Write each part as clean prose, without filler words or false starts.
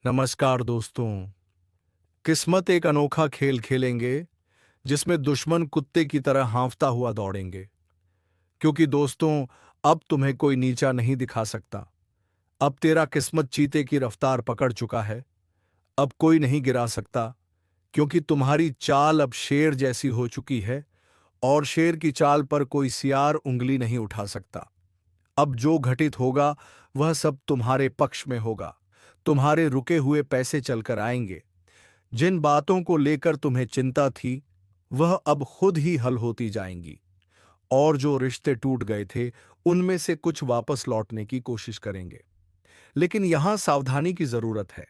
नमस्कार दोस्तों। किस्मत एक अनोखा खेल खेलेंगे जिसमें दुश्मन कुत्ते की तरह हाँफता हुआ दौड़ेंगे। क्योंकि दोस्तों, अब तुम्हें कोई नीचा नहीं दिखा सकता। अब तेरा किस्मत चीते की रफ्तार पकड़ चुका है। अब कोई नहीं गिरा सकता, क्योंकि तुम्हारी चाल अब शेर जैसी हो चुकी है। और शेर की चाल पर कोई सियार उंगली नहीं उठा सकता। अब जो घटित होगा वह सब तुम्हारे पक्ष में होगा। तुम्हारे रुके हुए पैसे चलकर आएंगे। जिन बातों को लेकर तुम्हें चिंता थी, वह अब खुद ही हल होती जाएंगी। और जो रिश्ते टूट गए थे, उनमें से कुछ वापस लौटने की कोशिश करेंगे। लेकिन यहां सावधानी की जरूरत है।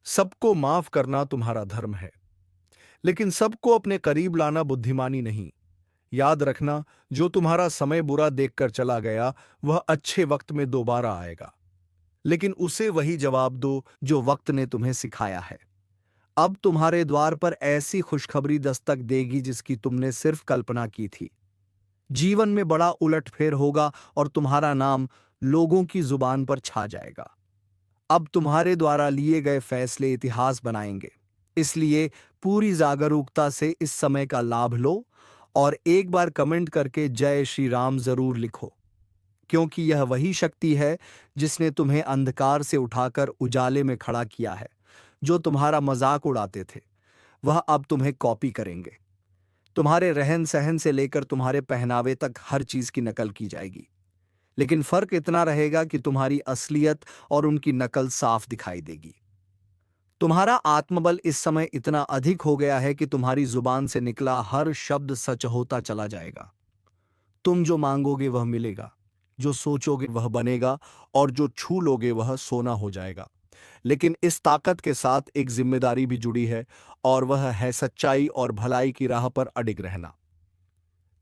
सबको माफ करना तुम्हारा धर्म है, लेकिन सबको अपने करीब लाना बुद्धिमानी नहीं। याद रखना, जो तुम्हारा समय बुरा देखकर चला गया, वह अच्छे वक्त में दोबारा आएगा। लेकिन उसे वही जवाब दो जो वक्त ने तुम्हें सिखाया है। अब तुम्हारे द्वार पर ऐसी खुशखबरी दस्तक देगी जिसकी तुमने सिर्फ कल्पना की थी। जीवन में बड़ा उलटफेर होगा और तुम्हारा नाम लोगों की जुबान पर छा जाएगा। अब तुम्हारे द्वारा लिए गए फैसले इतिहास बनाएंगे। इसलिए पूरी जागरूकता से इस समय का लाभ लो और एक बार कमेंट करके जय श्री राम जरूर लिखो। क्योंकि यह वही शक्ति है जिसने तुम्हें अंधकार से उठाकर उजाले में खड़ा किया है। जो तुम्हारा मजाक उड़ाते थे, वह अब तुम्हें कॉपी करेंगे। तुम्हारे रहन सहन से लेकर तुम्हारे पहनावे तक हर चीज की नकल की जाएगी। लेकिन फर्क इतना रहेगा कि तुम्हारी असलियत और उनकी नकल साफ दिखाई देगी। तुम्हारा आत्मबल इस समय इतना अधिक हो गया है कि तुम्हारी जुबान से निकला हर शब्द सच होता चला जाएगा। तुम जो मांगोगे वह मिलेगा, जो सोचोगे वह बनेगा, और जो छू लोगे वह सोना हो जाएगा। लेकिन इस ताकत के साथ एक जिम्मेदारी भी जुड़ी है, और वह है सच्चाई और भलाई की राह पर अडिग रहना।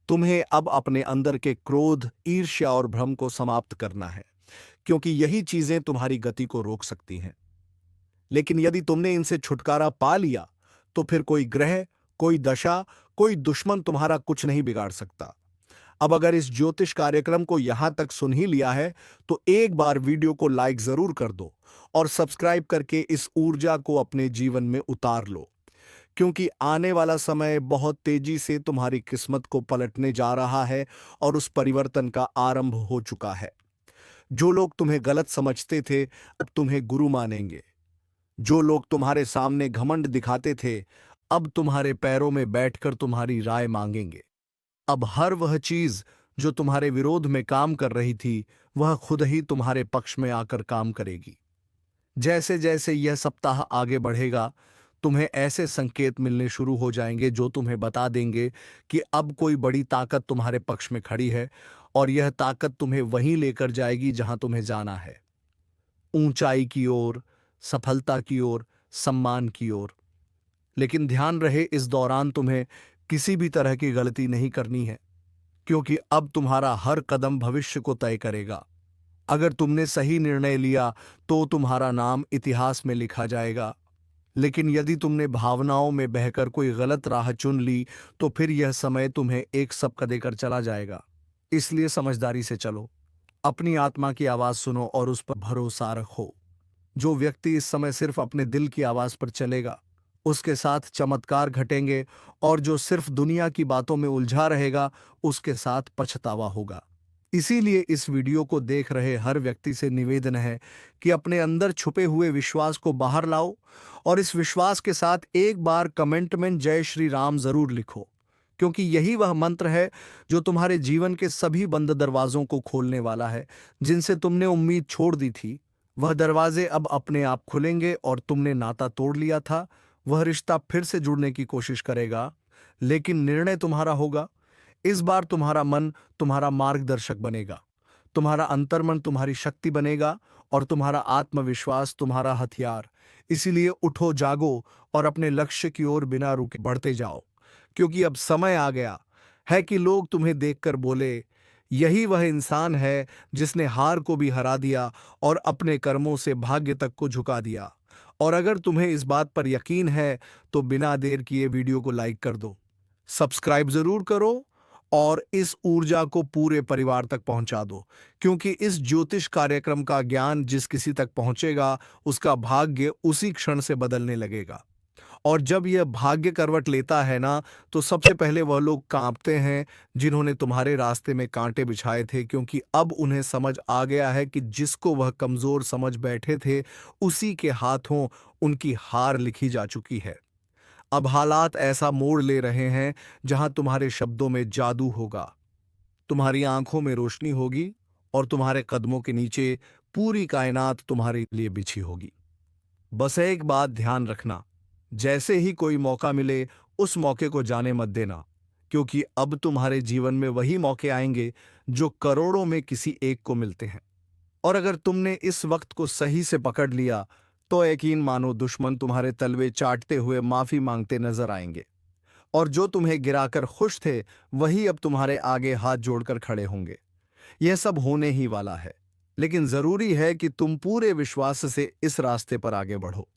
तुम्हें अब अपने अंदर के क्रोध, ईर्ष्या और भ्रम को समाप्त करना है, क्योंकि यही चीजें तुम्हारी गति को रोक सकती हैं। लेकिन यदि तुमने इनसे छुटकारा पा लिया, तो फिर कोई ग्रह, कोई दशा, कोई दुश्मन तुम्हारा कुछ नहीं बिगाड़ सकता। अब अगर इस ज्योतिष कार्यक्रम को यहां तक सुन ही लिया है, तो एक बार वीडियो को लाइक जरूर कर दो और सब्सक्राइब करके इस ऊर्जा को अपने जीवन में उतार लो। क्योंकि आने वाला समय बहुत तेजी से तुम्हारी किस्मत को पलटने जा रहा है और उस परिवर्तन का आरंभ हो चुका है। जो लोग तुम्हें गलत समझते थे, अब तुम्हें गुरु मानेंगे। जो लोग तुम्हारे सामने घमंड दिखाते थे, अब तुम्हारे पैरों में बैठकर तुम्हारी राय मांगेंगे। अब हर वह चीज जो तुम्हारे विरोध में काम कर रही थी, वह खुद ही तुम्हारे पक्ष में आकर काम करेगी। जैसे जैसे यह सप्ताह आगे बढ़ेगा, तुम्हें ऐसे संकेत मिलने शुरू हो जाएंगे जो तुम्हें बता देंगे कि अब कोई बड़ी ताकत तुम्हारे पक्ष में खड़ी है, और यह ताकत तुम्हें वहीं लेकर जाएगी जहां तुम्हें जाना है। ऊंचाई की ओर, सफलता की ओर, सम्मान की ओर। लेकिन ध्यान रहे, इस दौरान तुम्हें किसी भी तरह की गलती नहीं करनी है, क्योंकि अब तुम्हारा हर कदम भविष्य को तय करेगा। अगर तुमने सही निर्णय लिया तो तुम्हारा नाम इतिहास में लिखा जाएगा। लेकिन यदि तुमने भावनाओं में बहकर कोई गलत राह चुन ली, तो फिर यह समय तुम्हें एक सबक देकर चला जाएगा। इसलिए समझदारी से चलो, अपनी आत्मा की आवाज सुनो और उस पर भरोसा रखो। जो व्यक्ति इस समय सिर्फ अपने दिल की आवाज पर चलेगा, उसके साथ चमत्कार घटेंगे, और जो सिर्फ दुनिया की बातों में उलझा रहेगा, उसके साथ पछतावा होगा। इसीलिए इस वीडियो को देख रहे हर व्यक्ति से निवेदन है कि अपने अंदर छुपे हुए विश्वास को बाहर लाओ, और इस विश्वास के साथ एक बार कमेंट में जय श्री राम जरूर लिखो। क्योंकि यही वह मंत्र है जो तुम्हारे जीवन के सभी बंद दरवाजों को खोलने वाला है। जिनसे तुमने उम्मीद छोड़ दी थी, वह दरवाजे अब अपने आप खुलेंगे, और तुमने नाता तोड़ लिया था, वह रिश्ता फिर से जुड़ने की कोशिश करेगा। लेकिन निर्णय तुम्हारा होगा। इस बार तुम्हारा मन तुम्हारा मार्गदर्शक बनेगा, तुम्हारा अंतर्मन तुम्हारी शक्ति बनेगा, और तुम्हारा आत्मविश्वास तुम्हारा हथियार। इसीलिए उठो, जागो और अपने लक्ष्य की ओर बिना रुके बढ़ते जाओ। क्योंकि अब समय आ गया है कि लोग तुम्हें देखकर बोले, यही वह इंसान है जिसने हार को भी हरा दिया और अपने कर्मों से भाग्य तक को झुका दिया। और अगर तुम्हें इस बात पर यकीन है, तो बिना देर किए वीडियो को लाइक कर दो, सब्सक्राइब जरूर करो, और इस ऊर्जा को पूरे परिवार तक पहुंचा दो, क्योंकि इस ज्योतिष कार्यक्रम का ज्ञान जिस किसी तक पहुंचेगा उसका भाग्य उसी क्षण से बदलने लगेगा। और जब यह भाग्य करवट लेता है ना, तो सबसे पहले वह लोग कांपते हैं जिन्होंने तुम्हारे रास्ते में कांटे बिछाए थे, क्योंकि अब उन्हें समझ आ गया है कि जिसको वह कमजोर समझ बैठे थे उसी के हाथों उनकी हार लिखी जा चुकी है। अब हालात ऐसा मोड़ ले रहे हैं जहां तुम्हारे शब्दों में जादू होगा, तुम्हारी आंखों में रोशनी होगी और तुम्हारे कदमों के नीचे पूरी कायनात तुम्हारे लिए बिछी होगी। बस एक बात ध्यान रखना, जैसे ही कोई मौका मिले उस मौके को जाने मत देना, क्योंकि अब तुम्हारे जीवन में वही मौके आएंगे जो करोड़ों में किसी एक को मिलते हैं। और अगर तुमने इस वक्त को सही से पकड़ लिया तो यकीन मानो दुश्मन तुम्हारे तलवे चाटते हुए माफी मांगते नजर आएंगे, और जो तुम्हें गिराकर खुश थे वही अब तुम्हारे आगे हाथ जोड़कर खड़े होंगे। यह सब होने ही वाला है, लेकिन जरूरी है कि तुम पूरे विश्वास से इस रास्ते पर आगे बढ़ो।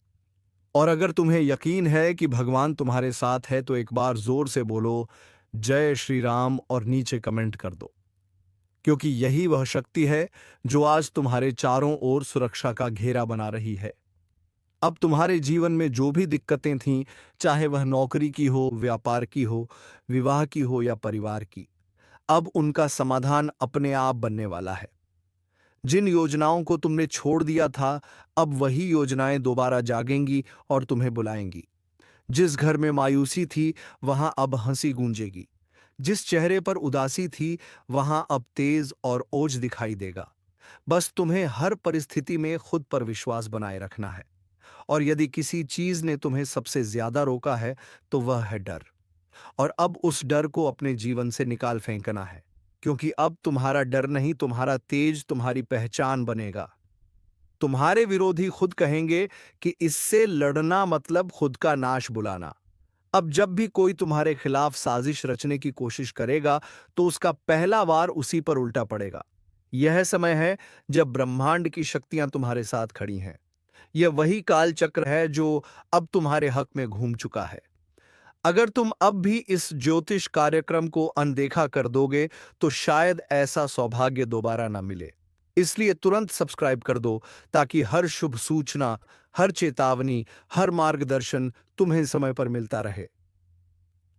और अगर तुम्हें यकीन है कि भगवान तुम्हारे साथ है तो एक बार जोर से बोलो जय श्री राम और नीचे कमेंट कर दो, क्योंकि यही वह शक्ति है जो आज तुम्हारे चारों ओर सुरक्षा का घेरा बना रही है। अब तुम्हारे जीवन में जो भी दिक्कतें थीं, चाहे वह नौकरी की हो, व्यापार की हो, विवाह की हो या परिवार की, अब उनका समाधान अपने आप बनने वाला है। जिन योजनाओं को तुमने छोड़ दिया था, अब वही योजनाएं दोबारा जागेंगी और तुम्हें बुलाएंगी। जिस घर में मायूसी थी वहां अब हंसी गूंजेगी, जिस चेहरे पर उदासी थी वहां अब तेज और ओज दिखाई देगा। बस तुम्हें हर परिस्थिति में खुद पर विश्वास बनाए रखना है। और यदि किसी चीज ने तुम्हें सबसे ज्यादा रोका है तो वह है डर। और अब उस डर को अपने जीवन से निकाल फेंकना है, क्योंकि अब तुम्हारा डर नहीं, तुम्हारा तेज तुम्हारी पहचान बनेगा। तुम्हारे विरोधी खुद कहेंगे कि इससे लड़ना मतलब खुद का नाश बुलाना। अब जब भी कोई तुम्हारे खिलाफ साजिश रचने की कोशिश करेगा तो उसका पहला वार उसी पर उल्टा पड़ेगा। यह समय है जब ब्रह्मांड की शक्तियां तुम्हारे साथ खड़ी हैं। यह वही काल चक्र है जो अब तुम्हारे हक में घूम चुका है। अगर तुम अब भी इस ज्योतिष कार्यक्रम को अनदेखा कर दोगे तो शायद ऐसा सौभाग्य दोबारा ना मिले। इसलिए तुरंत सब्सक्राइब कर दो, ताकि हर शुभ सूचना, हर चेतावनी, हर मार्गदर्शन तुम्हें समय पर मिलता रहे।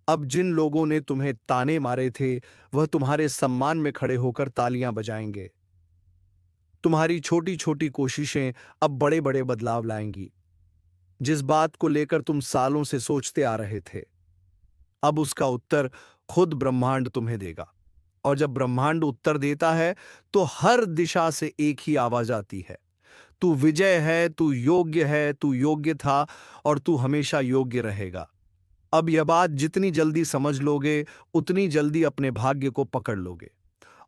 अब जिन लोगों ने तुम्हें ताने मारे थे वह तुम्हारे सम्मान में खड़े होकर तालियां बजाएंगे। तुम्हारी छोटी छोटी कोशिशें अब बड़े बड़े बदलाव लाएंगी। जिस बात को लेकर तुम सालों से सोचते आ रहे थे, अब उसका उत्तर खुद ब्रह्मांड तुम्हें देगा। और जब ब्रह्मांड उत्तर देता है तो हर दिशा से एक ही आवाज आती है, तू विजय है, तू योग्य है, तू योग्य था और तू हमेशा योग्य रहेगा। अब यह बात जितनी जल्दी समझ लोगे उतनी जल्दी अपने भाग्य को पकड़ लोगे।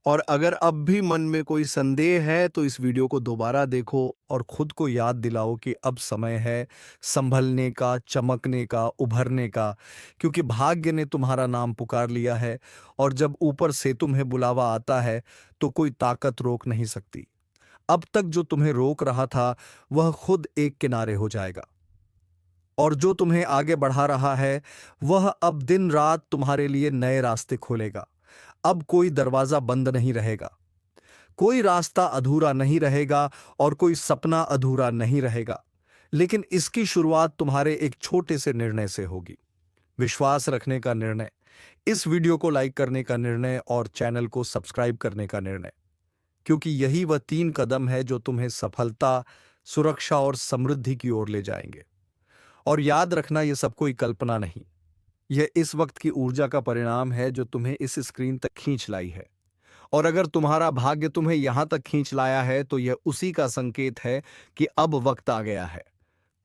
और अगर अब भी मन में कोई संदेह है तो इस वीडियो को दोबारा देखो और खुद को याद दिलाओ कि अब समय है संभलने का, चमकने का, उभरने का, क्योंकि भाग्य ने तुम्हारा नाम पुकार लिया है। और जब ऊपर से तुम्हें बुलावा आता है तो कोई ताकत रोक नहीं सकती। अब तक जो तुम्हें रोक रहा था वह खुद एक किनारे हो जाएगा, और जो तुम्हें आगे बढ़ा रहा है वह अब दिन रात तुम्हारे लिए नए रास्ते खोलेगा। अब कोई दरवाजा बंद नहीं रहेगा, कोई रास्ता अधूरा नहीं रहेगा और कोई सपना अधूरा नहीं रहेगा। लेकिन इसकी शुरुआत तुम्हारे एक छोटे से निर्णय से होगी। विश्वास रखने का निर्णय, इस वीडियो को लाइक करने का निर्णय और चैनल को सब्सक्राइब करने का निर्णय, क्योंकि यही वह 3 कदम है जो तुम्हें सफलता, सुरक्षा और समृद्धि की ओर ले जाएंगे। और याद रखना, यह सब कोई कल्पना नहीं, यह इस वक्त की ऊर्जा का परिणाम है जो तुम्हें इस स्क्रीन तक खींच लाई है। और अगर तुम्हारा भाग्य तुम्हें यहां तक खींच लाया है तो यह उसी का संकेत है कि अब वक्त आ गया है।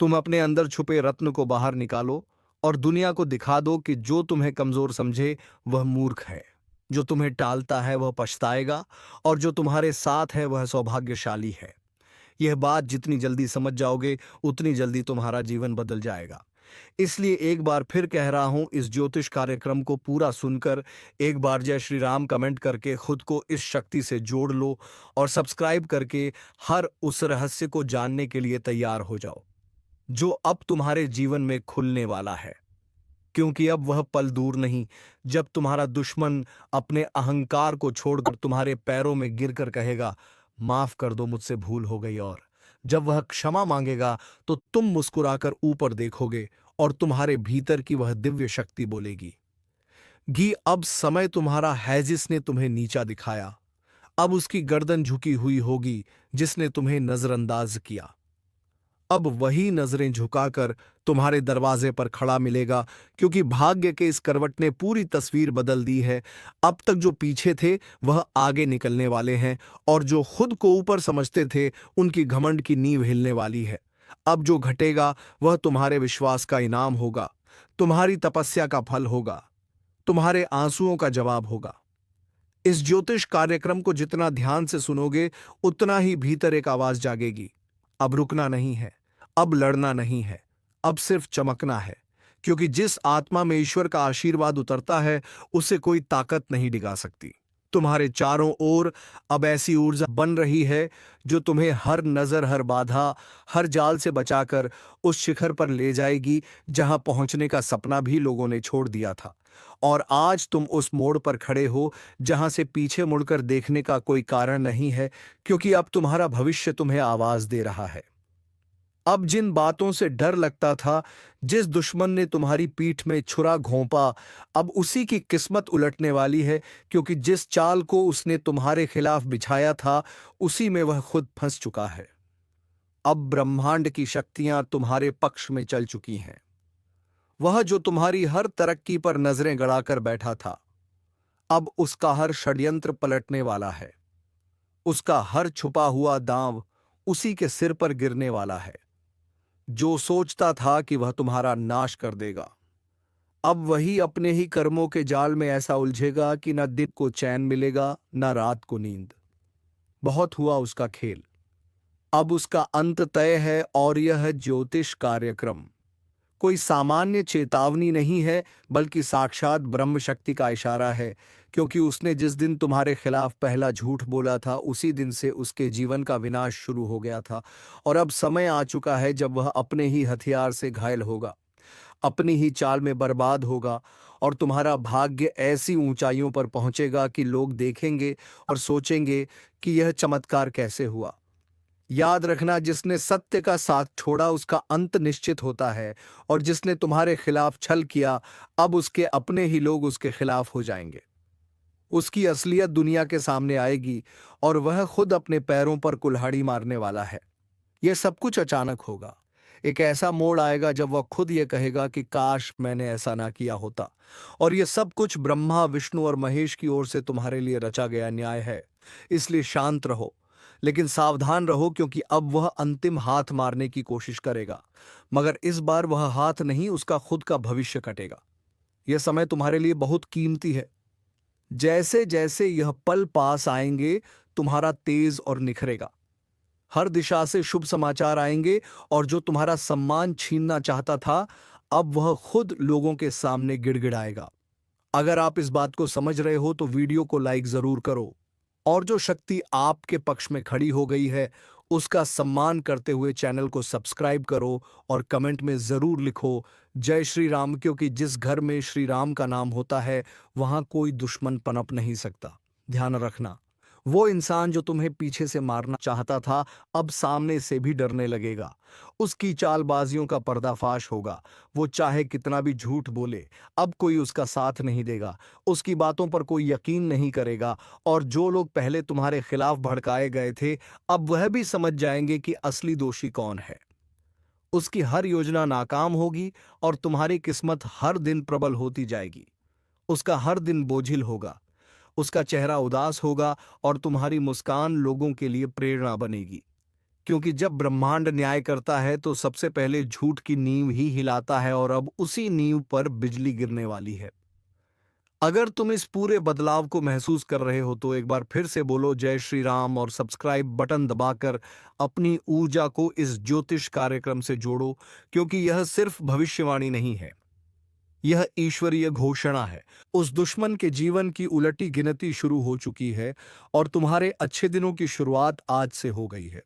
तुम अपने अंदर छुपे रत्न को बाहर निकालो और दुनिया को दिखा दो कि जो तुम्हें कमजोर समझे वह मूर्ख है, जो तुम्हें टालता है वह पछताएगा, और जो तुम्हारे साथ है वह सौभाग्यशाली है। यह बात जितनी जल्दी समझ जाओगे उतनी जल्दी तुम्हारा जीवन बदल जाएगा। इसलिए एक बार फिर कह रहा हूं, इस ज्योतिष कार्यक्रम को पूरा सुनकर एक बार जय श्री राम कमेंट करके खुद को इस शक्ति से जोड़ लो और सब्सक्राइब करके हर उस रहस्य को जानने के लिए तैयार हो जाओ जो अब तुम्हारे जीवन में खुलने वाला है। क्योंकि अब वह पल दूर नहीं जब तुम्हारा दुश्मन अपने अहंकार को छोड़कर तुम्हारे पैरों में गिरकर कहेगा, माफ कर दो, मुझसे भूल हो गई। और जब वह क्षमा मांगेगा तो तुम मुस्कुराकर ऊपर देखोगे और तुम्हारे भीतर की वह दिव्य शक्ति बोलेगी, घी अब समय तुम्हारा है जिसने तुम्हें नीचा दिखाया, अब उसकी गर्दन झुकी हुई होगी जिसने तुम्हें नजरअंदाज किया। अब वही नजरें झुकाकर तुम्हारे दरवाजे पर खड़ा मिलेगा, क्योंकि भाग्य के इस करवट ने पूरी तस्वीर बदल दी है। अब तक जो पीछे थे वह आगे निकलने वाले हैं, और जो खुद को ऊपर समझते थे उनकी घमंड की नींव हिलने वाली है। अब जो घटेगा वह तुम्हारे विश्वास का इनाम होगा, तुम्हारी तपस्या का फल होगा, तुम्हारे आंसुओं का जवाब होगा। इस ज्योतिष कार्यक्रम को जितना ध्यान से सुनोगे उतना ही भीतर एक आवाज जागेगी, अब रुकना नहीं है, अब लड़ना नहीं है, अब सिर्फ चमकना है। क्योंकि जिस आत्मा में ईश्वर का आशीर्वाद उतरता है उसे कोई ताकत नहीं डिगा सकती। तुम्हारे चारों ओर अब ऐसी ऊर्जा बन रही है जो तुम्हें हर नजर, हर बाधा, हर जाल से बचाकर उस शिखर पर ले जाएगी जहां पहुंचने का सपना भी लोगों ने छोड़ दिया था। और आज तुम उस मोड़ पर खड़े हो जहां से पीछे मुड़कर देखने का कोई कारण नहीं है, क्योंकि अब तुम्हारा भविष्य तुम्हें आवाज दे रहा है। अब जिन बातों से डर लगता था, जिस दुश्मन ने तुम्हारी पीठ में छुरा घोंपा, अब उसी की किस्मत उलटने वाली है, क्योंकि जिस चाल को उसने तुम्हारे खिलाफ बिछाया था उसी में वह खुद फंस चुका है। अब ब्रह्मांड की शक्तियां तुम्हारे पक्ष में चल चुकी हैं। वह जो तुम्हारी हर तरक्की पर नजरें गड़ाकर बैठा था, अब उसका हर षड्यंत्र पलटने वाला है। उसका हर छुपा हुआ दांव उसी के सिर पर गिरने वाला है। जो सोचता था कि वह तुम्हारा नाश कर देगा, अब वही अपने ही कर्मों के जाल में ऐसा उलझेगा कि न दिन को चैन मिलेगा न रात को नींद। बहुत हुआ उसका खेल, अब उसका अंत तय है। और यह ज्योतिष कार्यक्रम कोई सामान्य चेतावनी नहीं है, बल्कि साक्षात ब्रह्म शक्ति का इशारा है। क्योंकि उसने जिस दिन तुम्हारे खिलाफ पहला झूठ बोला था उसी दिन से उसके जीवन का विनाश शुरू हो गया था। और अब समय आ चुका है जब वह अपने ही हथियार से घायल होगा, अपनी ही चाल में बर्बाद होगा, और तुम्हारा भाग्य ऐसी ऊंचाइयों पर पहुंचेगा कि लोग देखेंगे और सोचेंगे कि यह चमत्कार कैसे हुआ। याद रखना, जिसने सत्य का साथ छोड़ा उसका अंत निश्चित होता है, और जिसने तुम्हारे खिलाफ छल किया अब उसके अपने ही लोग उसके खिलाफ हो जाएंगे। उसकी असलियत दुनिया के सामने आएगी और वह खुद अपने पैरों पर कुल्हाड़ी मारने वाला है। यह सब कुछ अचानक होगा। एक ऐसा मोड़ आएगा जब वह खुद ये कहेगा कि काश मैंने ऐसा ना किया होता। और यह सब कुछ ब्रह्मा, विष्णु और महेश की ओर से तुम्हारे लिए रचा गया न्याय है। इसलिए शांत रहो, लेकिन सावधान रहो, क्योंकि अब वह अंतिम हाथ मारने की कोशिश करेगा, मगर इस बार वह हाथ नहीं, उसका खुद का भविष्य कटेगा। यह समय तुम्हारे लिए बहुत कीमती है। जैसे जैसे यह पल पास आएंगे तुम्हारा तेज और निखरेगा। हर दिशा से शुभ समाचार आएंगे, और जो तुम्हारा सम्मान छीनना चाहता था अब वह खुद लोगों के सामने गिड़गिड़ाएगा। अगर आप इस बात को समझ रहे हो तो वीडियो को लाइक जरूर करो, और जो शक्ति आपके पक्ष में खड़ी हो गई है उसका सम्मान करते हुए चैनल को सब्सक्राइब करो, और कमेंट में जरूर लिखो जय श्री राम, क्योंकि जिस घर में श्री राम का नाम होता है वहां कोई दुश्मन पनप नहीं सकता। ध्यान रखना, वो इंसान जो तुम्हें पीछे से मारना चाहता था अब सामने से भी डरने लगेगा। उसकी चालबाजियों का पर्दाफाश होगा। वो चाहे कितना भी झूठ बोले अब कोई उसका साथ नहीं देगा, उसकी बातों पर कोई यकीन नहीं करेगा। और जो लोग पहले तुम्हारे खिलाफ भड़काए गए थे अब वह भी समझ जाएंगे कि असली दोषी कौन है। उसकी हर योजना नाकाम होगी और तुम्हारी किस्मत हर दिन प्रबल होती जाएगी। उसका हर दिन बोझिल होगा, उसका चेहरा उदास होगा, और तुम्हारी मुस्कान लोगों के लिए प्रेरणा बनेगी। क्योंकि जब ब्रह्मांड न्याय करता है तो सबसे पहले झूठ की नींव ही हिलाता है, और अब उसी नींव पर बिजली गिरने वाली है। अगर तुम इस पूरे बदलाव को महसूस कर रहे हो तो एक बार फिर से बोलो जय श्री राम, और सब्सक्राइब बटन दबाकर अपनी ऊर्जा को इस ज्योतिष कार्यक्रम से जोड़ो, क्योंकि यह सिर्फ भविष्यवाणी नहीं है, यह ईश्वरीय घोषणा है। उस दुश्मन के जीवन की उलटी गिनती शुरू हो चुकी है, और तुम्हारे अच्छे दिनों की शुरुआत आज से हो गई है।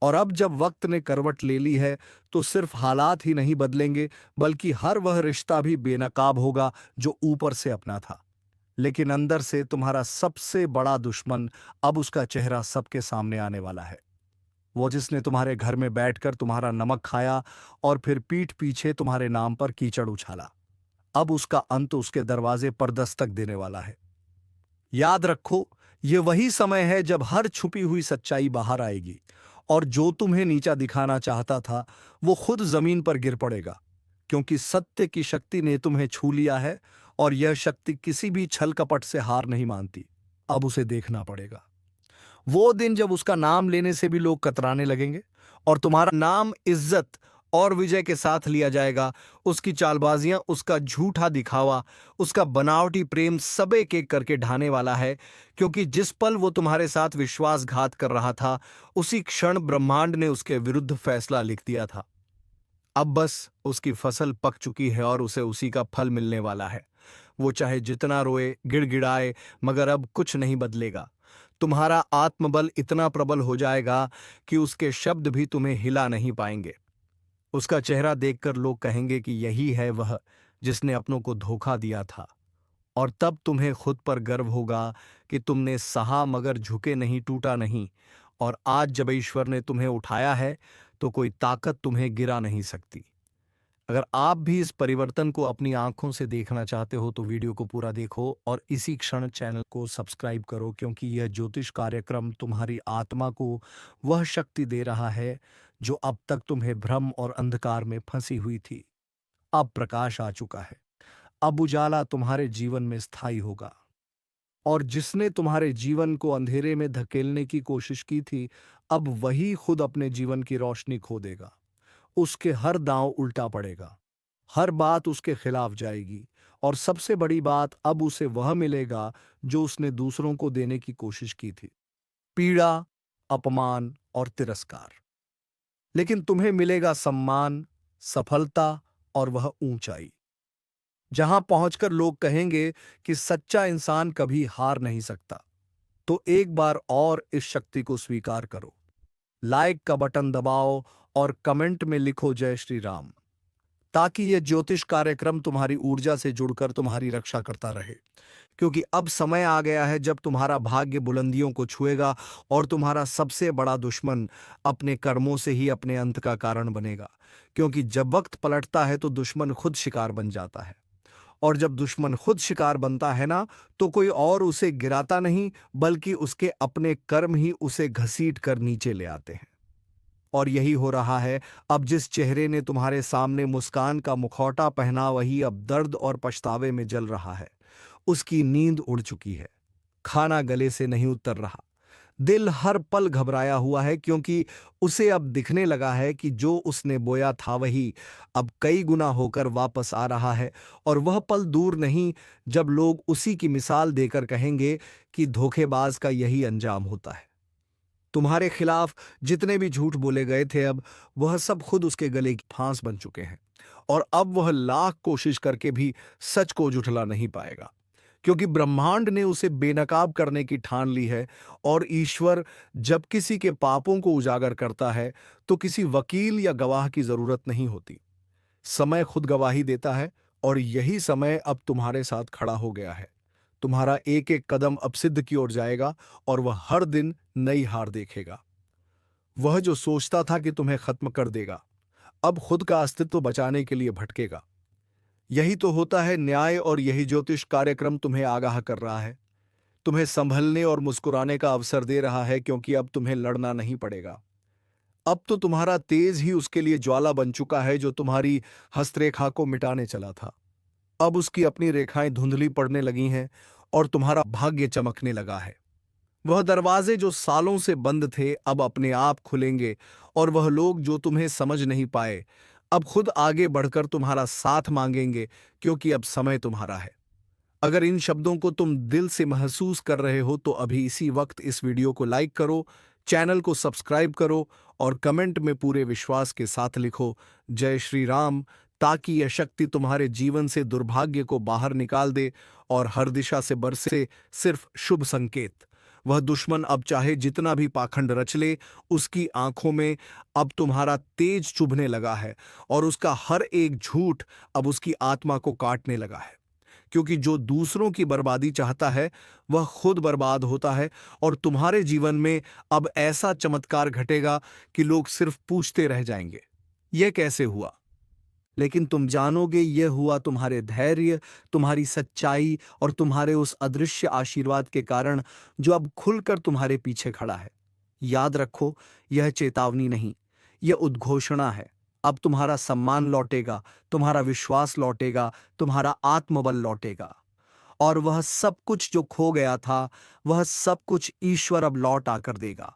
और अब जब वक्त ने करवट ले ली है तो सिर्फ हालात ही नहीं बदलेंगे, बल्कि हर वह रिश्ता भी बेनकाब होगा जो ऊपर से अपना था। लेकिन अंदर से तुम्हारा सबसे बड़ा दुश्मन अब उसका चेहरा सबके सामने आने वाला है। वो जिसने तुम्हारे घर में बैठकर तुम्हारा नमक खाया और फिर पीठ पीछे तुम्हारे नाम पर कीचड़ उछाला, अब उसका अंत उसके दरवाजे पर दस्तक देने वाला है। याद रखो, ये वही समय है जब हर छुपी हुई सच्चाई बाहर आएगी और जो तुम्हें नीचा दिखाना चाहता था वो खुद जमीन पर गिर पड़ेगा, क्योंकि सत्य की शक्ति ने तुम्हें छू लिया है और यह शक्ति किसी भी छल कपट से हार नहीं मानती। अब उसे देखना पड़ेगा, वो दिन जब उसका नाम लेने से भी लोग कतराने लगेंगे और तुम्हारा नाम इज्जत और विजय के साथ लिया जाएगा। उसकी चालबाजियां, उसका झूठा दिखावा, उसका बनावटी प्रेम सब एक एक करके ढाने वाला है, क्योंकि जिस पल वो तुम्हारे साथ विश्वासघात कर रहा था उसी क्षण ब्रह्मांड ने उसके विरुद्ध फैसला लिख दिया था। अब बस उसकी फसल पक चुकी है और उसे उसी का फल मिलने वाला है। वो चाहे जितना रोए, गिड़गिड़ाए, मगर अब कुछ नहीं बदलेगा। तुम्हारा आत्मबल इतना प्रबल हो जाएगा कि उसके शब्द भी तुम्हें हिला नहीं पाएंगे। उसका चेहरा देखकर लोग कहेंगे कि यही है वह जिसने अपनों को धोखा दिया था। और तब तुम्हें खुद पर गर्व होगा कि तुमने सहा मगर झुके नहीं, टूटा नहीं। और आज जब ईश्वर ने तुम्हें उठाया है तो कोई ताकत तुम्हें गिरा नहीं सकती। अगर आप भी इस परिवर्तन को अपनी आंखों से देखना चाहते हो तो वीडियो को पूरा देखो और इसी क्षण चैनल को सब्सक्राइब करो, क्योंकि यह ज्योतिष कार्यक्रम तुम्हारी आत्मा को वह शक्ति दे रहा है जो अब तक तुम्हें भ्रम और अंधकार में फंसी हुई थी। अब प्रकाश आ चुका है, अब उजाला तुम्हारे जीवन में स्थायी होगा। और जिसने तुम्हारे जीवन को अंधेरे में धकेलने की कोशिश की थी, अब वही खुद अपने जीवन की रोशनी खो देगा। उसके हर दांव उल्टा पड़ेगा, हर बात उसके खिलाफ जाएगी और सबसे बड़ी बात, अब उसे वह मिलेगा जो उसने दूसरों को देने की कोशिश की थी, पीड़ा, अपमान और तिरस्कार। लेकिन तुम्हें मिलेगा सम्मान, सफलता और वह ऊंचाई, जहां पहुंचकर लोग कहेंगे कि सच्चा इंसान कभी हार नहीं सकता। तो एक बार और इस शक्ति को स्वीकार करो, लाइक का बटन दबाओ और कमेंट में लिखो जय श्री राम, ताकि यह ज्योतिष कार्यक्रम तुम्हारी ऊर्जा से जुड़कर तुम्हारी रक्षा करता रहे। क्योंकि अब समय आ गया है जब तुम्हारा भाग्य बुलंदियों को छुएगा और तुम्हारा सबसे बड़ा दुश्मन अपने कर्मों से ही अपने अंत का कारण बनेगा। क्योंकि जब वक्त पलटता है तो दुश्मन खुद शिकार बन जाता है, और जब दुश्मन खुद शिकार बनता है ना, तो कोई और उसे गिराता नहीं, बल्कि उसके अपने कर्म ही उसे घसीट कर नीचे ले आते हैं। और यही हो रहा है। अब जिस चेहरे ने तुम्हारे सामने मुस्कान का मुखौटा पहना, वही अब दर्द और पछतावे में जल रहा है। उसकी नींद उड़ चुकी है, खाना गले से नहीं उतर रहा, दिल हर पल घबराया हुआ है, क्योंकि उसे अब दिखने लगा है कि जो उसने बोया था वही अब कई गुना होकर वापस आ रहा है। और वह पल दूर नहीं जब लोग उसी की मिसाल देकर कहेंगे कि धोखेबाज का यही अंजाम होता है। तुम्हारे खिलाफ जितने भी झूठ बोले गए थे, अब वह सब खुद उसके गले की फांस बन चुके हैं, और अब वह लाख कोशिश करके भी सच को झुठला नहीं पाएगा, क्योंकि ब्रह्मांड ने उसे बेनकाब करने की ठान ली है। और ईश्वर जब किसी के पापों को उजागर करता है तो किसी वकील या गवाह की जरूरत नहीं होती, समय खुद गवाही देता है। और यही समय अब तुम्हारे साथ खड़ा हो गया है। तुम्हारा एक एक कदम अब सिद्ध की ओर जाएगा और वह हर दिन नई हार देखेगा। वह जो सोचता था कि तुम्हें खत्म कर देगा, अब खुद का अस्तित्व बचाने के लिए भटकेगा। यही तो होता है न्याय, और यही ज्योतिष कार्यक्रम तुम्हें आगाह कर रहा है, तुम्हें संभलने और मुस्कुराने का अवसर दे रहा है, क्योंकि अब तुम्हें लड़ना नहीं पड़ेगा। अब तो तुम्हारा तेज ही उसके लिए ज्वाला बन चुका है जो तुम्हारी हस्तरेखा को मिटाने चला था। अब उसकी अपनी रेखाएं धुंधली पड़ने लगी हैं और तुम्हारा भाग्य चमकने लगा है। वह दरवाजे जो सालों से बंद थे अब अपने आप खुलेंगे, और वह लोग जो तुम्हें समझ नहीं पाए अब खुद आगे बढ़कर तुम्हारा साथ मांगेंगे, क्योंकि अब समय तुम्हारा है। अगर इन शब्दों को तुम दिल से महसूस कर रहे हो तो अभी इसी वक्त इस वीडियो को लाइक करो, चैनल को सब्सक्राइब करो और कमेंट में पूरे विश्वास के साथ लिखो जय श्री राम, ताकि यह शक्ति तुम्हारे जीवन से दुर्भाग्य को बाहर निकाल दे और हर दिशा से बरसे सिर्फ शुभ संकेत। वह दुश्मन अब चाहे जितना भी पाखंड रच ले, उसकी आंखों में अब तुम्हारा तेज चुभने लगा है और उसका हर एक झूठ अब उसकी आत्मा को काटने लगा है। क्योंकि जो दूसरों की बर्बादी चाहता है वह खुद बर्बाद होता है, और तुम्हारे जीवन में अब ऐसा चमत्कार घटेगा कि लोग सिर्फ पूछते रह जाएंगे, यह कैसे हुआ? लेकिन तुम जानोगे यह हुआ तुम्हारे धैर्य, तुम्हारी सच्चाई और तुम्हारे उस अदृश्य आशीर्वाद के कारण जो अब खुलकर तुम्हारे पीछे खड़ा है। याद रखो, यह चेतावनी नहीं, यह उद्घोषणा है। अब तुम्हारा सम्मान लौटेगा, तुम्हारा विश्वास लौटेगा, तुम्हारा आत्मबल लौटेगा, और वह सब कुछ जो खो गया था, वह सब कुछ ईश्वर अब लौट आकर देगा।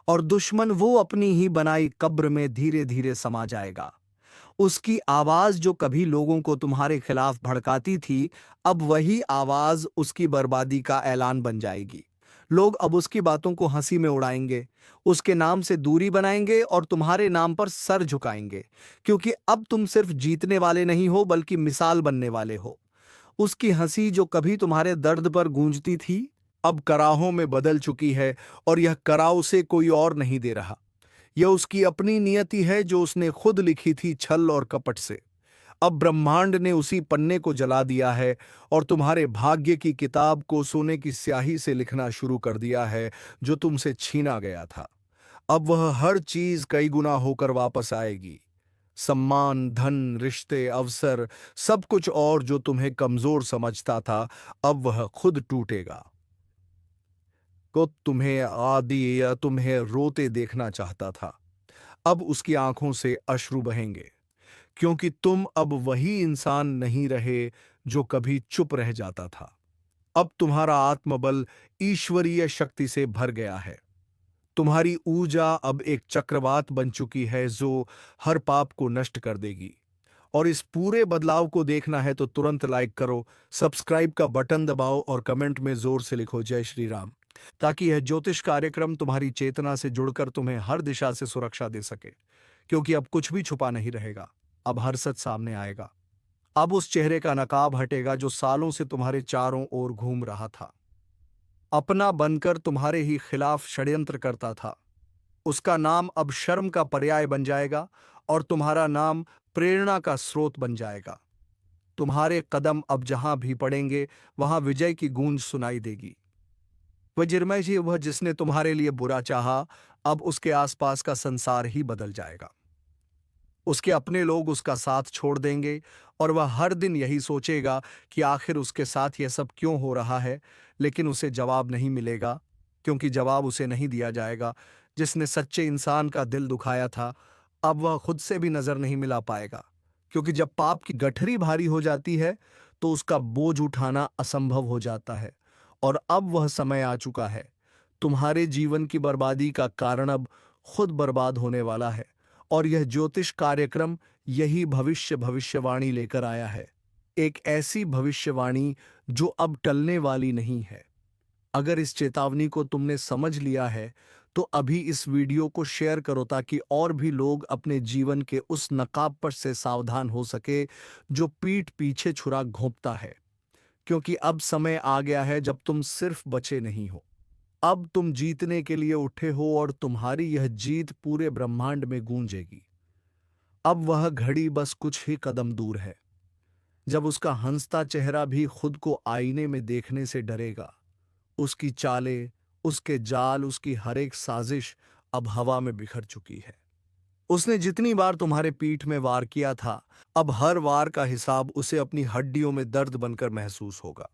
और दुश्मन वो अपनी ही बनाई कब्र में धीरे धीरे समा जाएगा। उसकी आवाज जो कभी लोगों को तुम्हारे खिलाफ भड़काती थी, अब वही आवाज उसकी बर्बादी का ऐलान बन जाएगी। लोग अब उसकी बातों को हंसी में उड़ाएंगे, उसके नाम से दूरी बनाएंगे और तुम्हारे नाम पर सर झुकाएंगे, क्योंकि अब तुम सिर्फ जीतने वाले नहीं हो बल्कि मिसाल बनने वाले हो। उसकी हंसी जो कभी तुम्हारे दर्द पर गूंजती थी, अब कराहों में बदल चुकी है, और यह कराव से कोई और नहीं दे रहा। यह उसकी अपनी नियति है जो उसने खुद लिखी थी छल और कपट से। अब ब्रह्मांड ने उसी पन्ने को जला दिया है और तुम्हारे भाग्य की किताब को सोने की स्याही से लिखना शुरू कर दिया है जो तुमसे छीना गया था। अब वह हर चीज कई गुना होकर वापस आएगी। सम्मान, धन, रिश्ते, अवसर, सब कुछ, और जो तुम्हें कमजोर समझता था अब वह खुद टूटेगा। को तुम्हें आदि या तुम्हें रोते देखना चाहता था, अब उसकी आंखों से अश्रु बहेंगे, क्योंकि तुम अब वही इंसान नहीं रहे जो कभी चुप रह जाता था। अब तुम्हारा आत्मबल ईश्वरीय शक्ति से भर गया है। तुम्हारी ऊर्जा अब एक चक्रवात बन चुकी है जो हर पाप को नष्ट कर देगी। और इस पूरे बदलाव को देखना है तो तुरंत लाइक करो, सब्सक्राइब का बटन दबाओ और कमेंट में जोर से लिखो जय श्री राम, ताकि यह ज्योतिष कार्यक्रम तुम्हारी चेतना से जुड़कर तुम्हें हर दिशा से सुरक्षा दे सके। क्योंकि अब कुछ भी छुपा नहीं रहेगा, अब हर सच सामने आएगा। अब उस चेहरे का नकाब हटेगा जो सालों से तुम्हारे चारों ओर घूम रहा था, अपना बनकर तुम्हारे ही खिलाफ षड्यंत्र करता था। उसका नाम अब शर्म का पर्याय बन जाएगा और तुम्हारा नाम प्रेरणा का स्रोत बन जाएगा। तुम्हारे कदम अब जहां भी पड़ेंगे वहां विजय की गूंज सुनाई देगी। वज्रमय जी, वह जिसने तुम्हारे लिए बुरा चाहा, अब उसके आसपास का संसार ही बदल जाएगा। उसके अपने लोग उसका साथ छोड़ देंगे और वह हर दिन यही सोचेगा कि आखिर उसके साथ यह सब क्यों हो रहा है, लेकिन उसे जवाब नहीं मिलेगा, क्योंकि जवाब उसे नहीं दिया जाएगा। जिसने सच्चे इंसान का दिल दुखाया था, अब वह खुद से भी नजर नहीं मिला पाएगा, क्योंकि जब पाप की गठरी भारी हो जाती है तो उसका बोझ उठाना असंभव हो जाता है। और अब वह समय आ चुका है। तुम्हारे जीवन की बर्बादी का कारण अब खुद बर्बाद होने वाला है, और यह ज्योतिष कार्यक्रम यही भविष्यवाणी लेकर आया है। एक ऐसी भविष्यवाणी जो अब टलने वाली नहीं है। अगर इस चेतावनी को तुमने समझ लिया है तो अभी इस वीडियो को शेयर करो, ताकि और भी लोग अपने जीवन के उस नकाब पर से सावधान हो सके जो पीठ पीछे छुरा घोंपता है। क्योंकि अब समय आ गया है जब तुम सिर्फ बचे नहीं हो, अब तुम जीतने के लिए उठे हो, और तुम्हारी यह जीत पूरे ब्रह्मांड में गूंजेगी। अब वह घड़ी बस कुछ ही कदम दूर है जब उसका हंसता चेहरा भी खुद को आईने में देखने से डरेगा। उसकी चालें, उसके जाल, उसकी हर एक साजिश अब हवा में बिखर चुकी है। उसने जितनी बार तुम्हारे पीठ में वार किया था, अब हर वार का हिसाब उसे अपनी हड्डियों में दर्द बनकर महसूस होगा।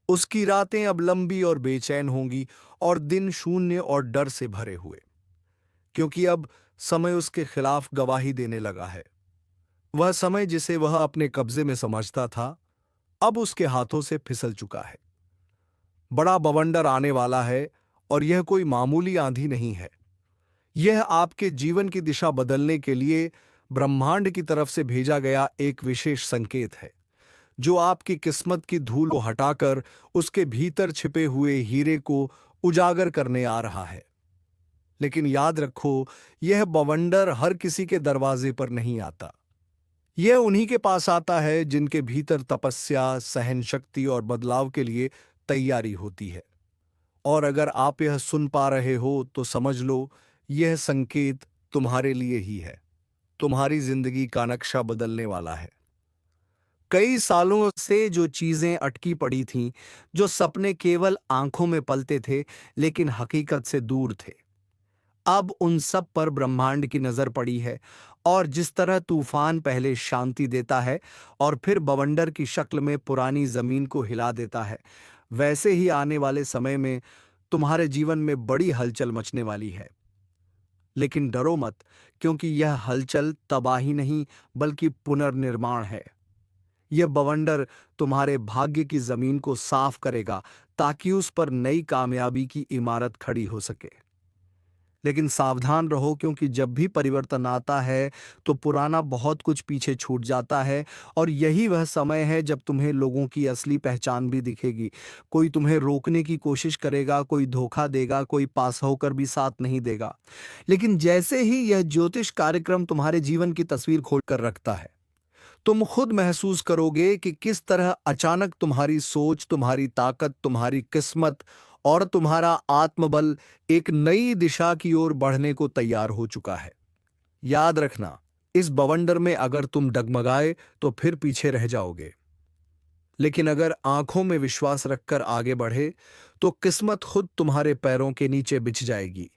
उसकी रातें अब लंबी और बेचैन होंगी और दिन शून्य और डर से भरे हुए, क्योंकि अब समय उसके खिलाफ गवाही देने लगा है। वह समय जिसे वह अपने कब्जे में समझता था, अब उसके हाथों से फिसल चुका है। बड़ा बवंडर आने वाला है, और यह कोई मामूली आंधी नहीं है। यह आपके जीवन की दिशा बदलने के लिए ब्रह्मांड की तरफ से भेजा गया एक विशेष संकेत है, जो आपकी किस्मत की धूल को हटाकर उसके भीतर छिपे हुए हीरे को उजागर करने आ रहा है। लेकिन याद रखो, यह बवंडर हर किसी के दरवाजे पर नहीं आता। यह उन्हीं के पास आता है जिनके भीतर तपस्या, सहन शक्ति और बदलाव के लिए तैयारी होती है। और अगर आप यह सुन पा रहे हो तो समझ लो यह संकेत तुम्हारे लिए ही है। तुम्हारी जिंदगी का नक्शा बदलने वाला है। कई सालों से जो चीजें अटकी पड़ी थीं, जो सपने केवल आंखों में पलते थे लेकिन हकीकत से दूर थे, अब उन सब पर ब्रह्मांड की नजर पड़ी है। और जिस तरह तूफान पहले शांति देता है और फिर बवंडर की शक्ल में पुरानी जमीन को हिला देता है, वैसे ही आने वाले समय में तुम्हारे जीवन में बड़ी हलचल मचने वाली है। लेकिन डरो मत, क्योंकि यह हलचल तबाही नहीं बल्कि पुनर्निर्माण है। यह बवंडर तुम्हारे भाग्य की जमीन को साफ करेगा ताकि उस पर नई कामयाबी की इमारत खड़ी हो सके। लेकिन सावधान रहो, क्योंकि जब भी परिवर्तन आता है तो पुराना बहुत कुछ पीछे छूट जाता है। और यही वह समय है जब तुम्हें लोगों की असली पहचान भी दिखेगी। कोई तुम्हें रोकने की कोशिश करेगा, कोई धोखा देगा, कोई पास होकर भी साथ नहीं देगा। लेकिन जैसे ही यह ज्योतिष कार्यक्रम तुम्हारे जीवन की तस्वीर खोल कर रखता है, तुम खुद महसूस करोगे कि किस तरह अचानक तुम्हारी सोच, तुम्हारी ताकत, तुम्हारी किस्मत और तुम्हारा आत्मबल एक नई दिशा की ओर बढ़ने को तैयार हो चुका है। याद रखना, इस बवंडर में अगर तुम डगमगाए तो फिर पीछे रह जाओगे। लेकिन अगर आंखों में विश्वास रखकर आगे बढ़े तो किस्मत खुद तुम्हारे पैरों के नीचे बिछ जाएगी।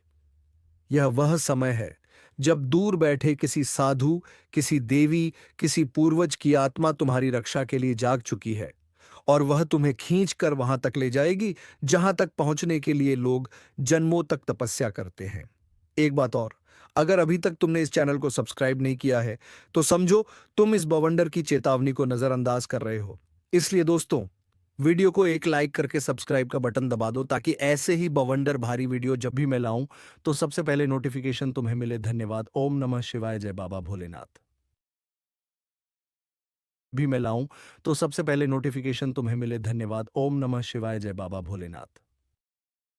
यह वह समय है जब दूर बैठे किसी साधु, किसी देवी, किसी पूर्वज की आत्मा तुम्हारी रक्षा के लिए जाग चुकी है। और वह तुम्हें खींच कर वहां तक ले जाएगी जहां तक पहुंचने के लिए लोग जन्मों तक तपस्या करते हैं। एक बात और, अगर अभी तक तुमने इस चैनल को सब्सक्राइब नहीं किया है तो समझो तुम इस बवंडर की चेतावनी को नजरअंदाज कर रहे हो। इसलिए दोस्तों, वीडियो को एक लाइक करके सब्सक्राइब का बटन दबा दो ताकि ऐसे ही बवंडर भारी वीडियो जब भी मैं लाऊं तो सबसे पहले नोटिफिकेशन तुम्हें मिले। धन्यवाद। ओम नमः शिवाय। जय बाबा भोलेनाथ। भी मैं लाऊं तो सबसे पहले नोटिफिकेशन तुम्हें मिले। धन्यवाद। ओम नमः शिवाय। जय बाबा भोलेनाथ।